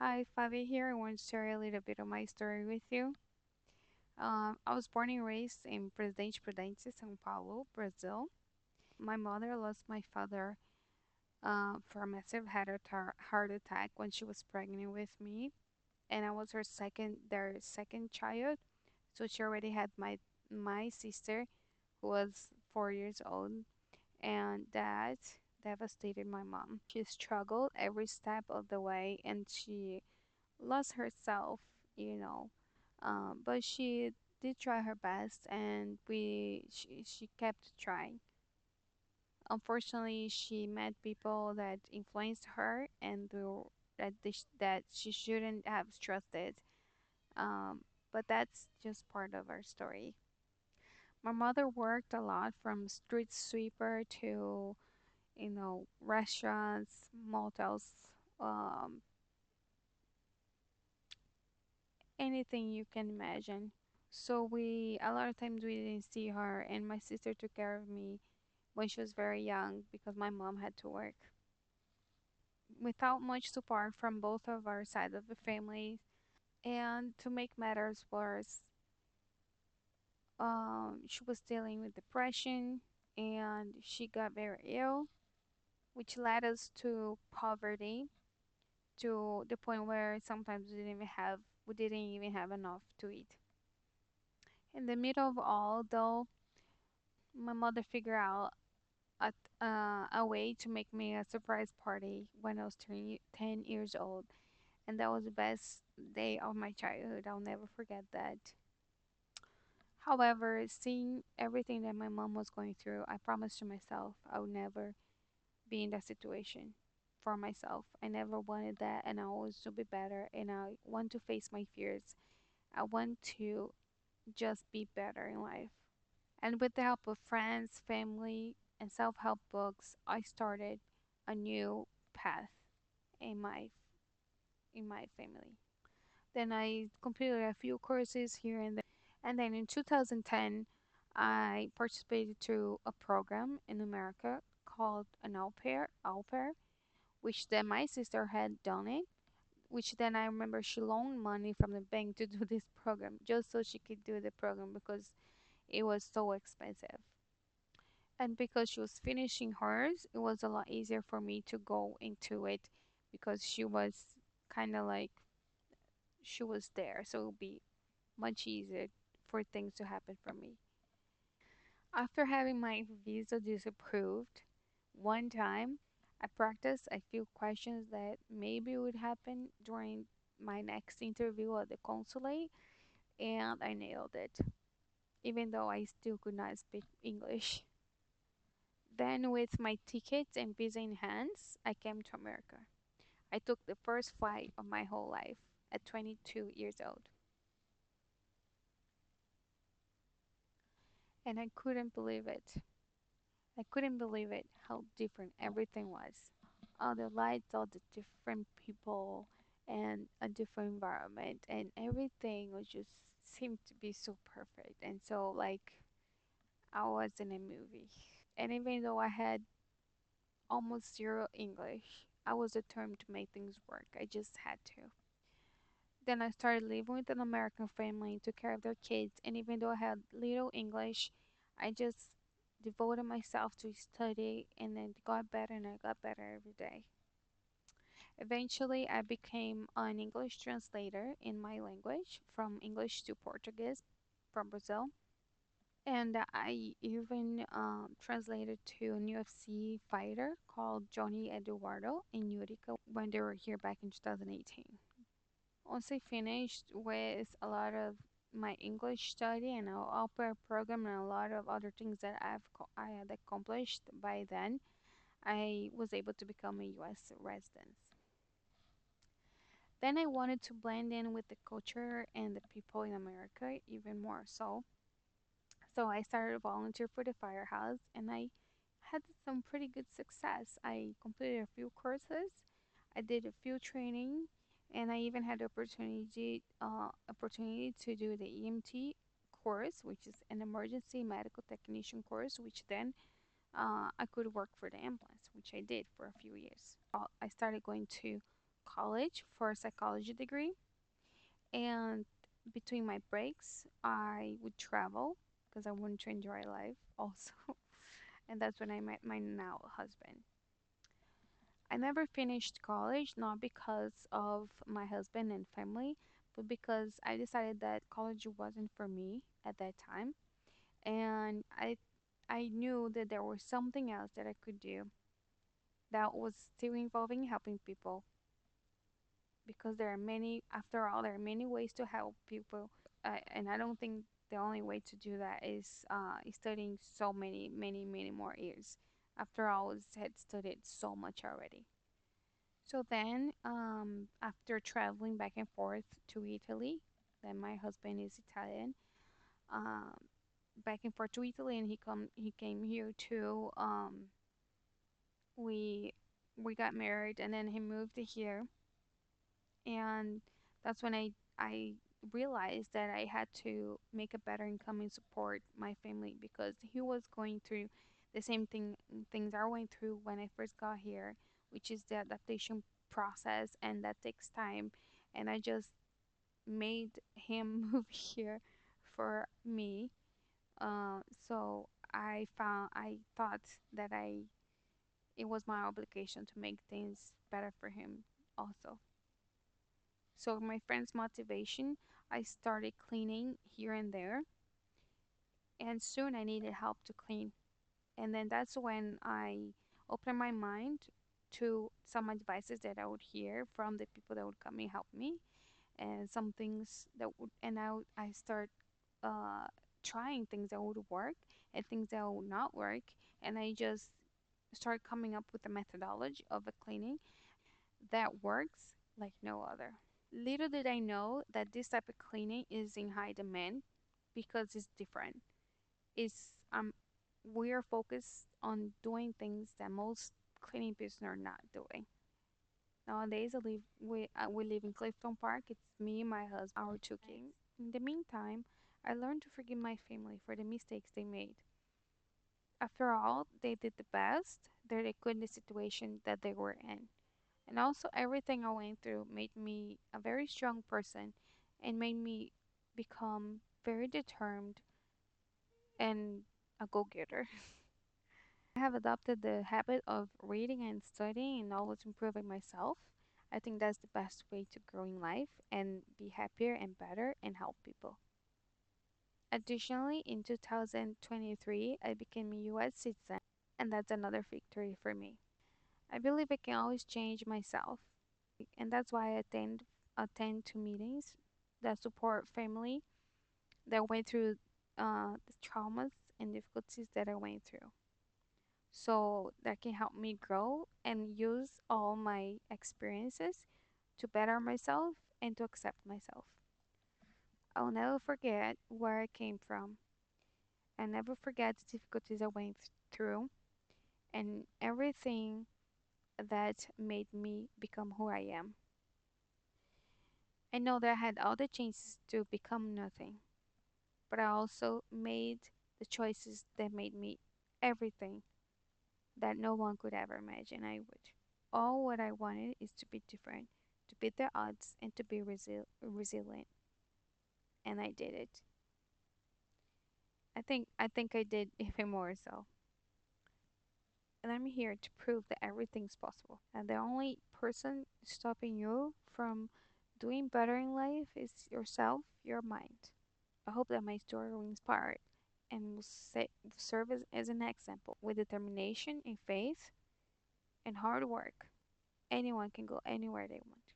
Hi, Fabi here. I want to share a little bit of my story with you. I was born and raised in Presidente Prudente, São Paulo, Brazil. My mother lost my father for a massive heart attack when she was pregnant with me, and I was their second child. So she already had my sister, who was 4 years old, and that devastated my mom. She struggled every step of the way, and she lost herself, you know. But she did try her best, and she kept trying. Unfortunately, she met people that influenced her and that she shouldn't have trusted. But that's just part of our story. My mother worked a lot, from street sweeper to restaurants, motels, um, anything you can imagine. So a lot of times we didn't see her, and my sister took care of me when she was very young because my mom had to work. Without much support from both of our sides of the family, and to make matters worse, she was dealing with depression, and she got very ill, which led us to poverty, to the point where sometimes we didn't even have enough to eat. In the middle of all, though, my mother figured out a way to make me a surprise party when I was 10 years old. And that was the best day of my childhood. I'll never forget that. However, seeing everything that my mom was going through, I promised to myself I would never be in that situation for myself. I never wanted that, and I always to be better, and I want to face my fears. I want to just be better in life. And with the help of friends, family, and self help books, I started a new path in my family. Then I completed a few courses here and there. And then in 2010, I participated to a program in America called an au pair, which then my sister had done it, which then I remember she loaned money from the bank to do this program just so she could do the program because it was so expensive. And because she was finishing hers, it was a lot easier for me to go into it because she was kind of like she was there, so it would be much easier for things to happen for me. After having my visa disapproved one time, I practiced a few questions that maybe would happen during my next interview at the consulate, and I nailed it, even though I still could not speak English. Then, with my tickets and visa in hands, I came to America. I took the first flight of my whole life at 22 years old, and I couldn't believe it. I couldn't believe it how different everything was. All the lights, all the different people, and a different environment, and everything was just seemed to be so perfect and so like I was in a movie. And even though I had almost zero English, I was determined to make things work. I just had to. Then I started living with an American family, took care of their kids, and even though I had little English, I just devoted myself to study and then got better and I got better every day. Eventually, I became an English translator in my language from English to Portuguese from Brazil. And I even translated to an UFC fighter called Johnny Eduardo in Utica when they were here back in 2018. Once I finished with a lot of my English study and our au pair program and a lot of other things that I had accomplished by then, I was able to become a U.S. resident. Then I wanted to blend in with the culture and the people in America even more so. So I started to volunteer for the firehouse and I had some pretty good success. I completed a few courses, I did a few training, and I even had the opportunity to do the EMT course, which is an emergency medical technician course, which then I could work for the ambulance, which I did for a few years. I started going to college for a psychology degree. And between my breaks, I would travel because I wanted to enjoy life also. And that's when I met my now husband. I never finished college, not because of my husband and family, but because I decided that college wasn't for me at that time. And I knew that there was something else that I could do that was still involving helping people, because there are many, after all, there are many ways to help people. And I don't think the only way to do that is studying so many more years. After all, I had studied so much already. So then, after traveling back and forth to Italy, then my husband is Italian, um, back and forth to Italy, and he came here too. We we got married, and then he moved to here, and that's when I realized that I had to make a better income and support my family, because he was going through the same things I went through when I first got here, which is the adaptation process, and that takes time. And I just made him move here for me. So I thought that I it was my obligation to make things better for him also. So my friend's motivation, I started cleaning here and there, and soon I needed help to clean. And then that's when I opened my mind to some advices that I would hear from the people that would come and help me, and some things that would, and I start uh, trying things that would work and things that would not work, and I just start coming up with a methodology of a cleaning that works like no other. Little did I know that this type of cleaning is in high demand because it's different. It's we are focused on doing things that most cleaning business are not doing. Nowadays, we live in Clifton Park. It's me, my husband, our two kids. In the meantime, I learned to forgive my family for the mistakes they made. After all, they did the best that they could in the situation that they were in. And also, everything I went through made me a very strong person and made me become very determined and a go getter. I have adopted the habit of reading and studying and always improving myself. I think that's the best way to grow in life and be happier and better and help people. Additionally, in 2023, I became a US citizen, and that's another victory for me. I believe I can always change myself, and that's why I attend to meetings that support family that went through the traumas and difficulties that I went through. So that can help me grow and use all my experiences to better myself and to accept myself. I'll never forget where I came from. I never forget the difficulties I went through and everything that made me become who I am. I know that I had all the chances to become nothing, but I also made the choices that made me everything that no one could ever imagine I would. All what I wanted is to be different, to beat the odds, and to be resilient, and I did it. I think I did even more so. And I'm here to prove that everything's possible. And the only person stopping you from doing better in life is yourself, your mind. I hope that my story will inspire and serve as an example. With determination and faith and hard work, anyone can go anywhere they want.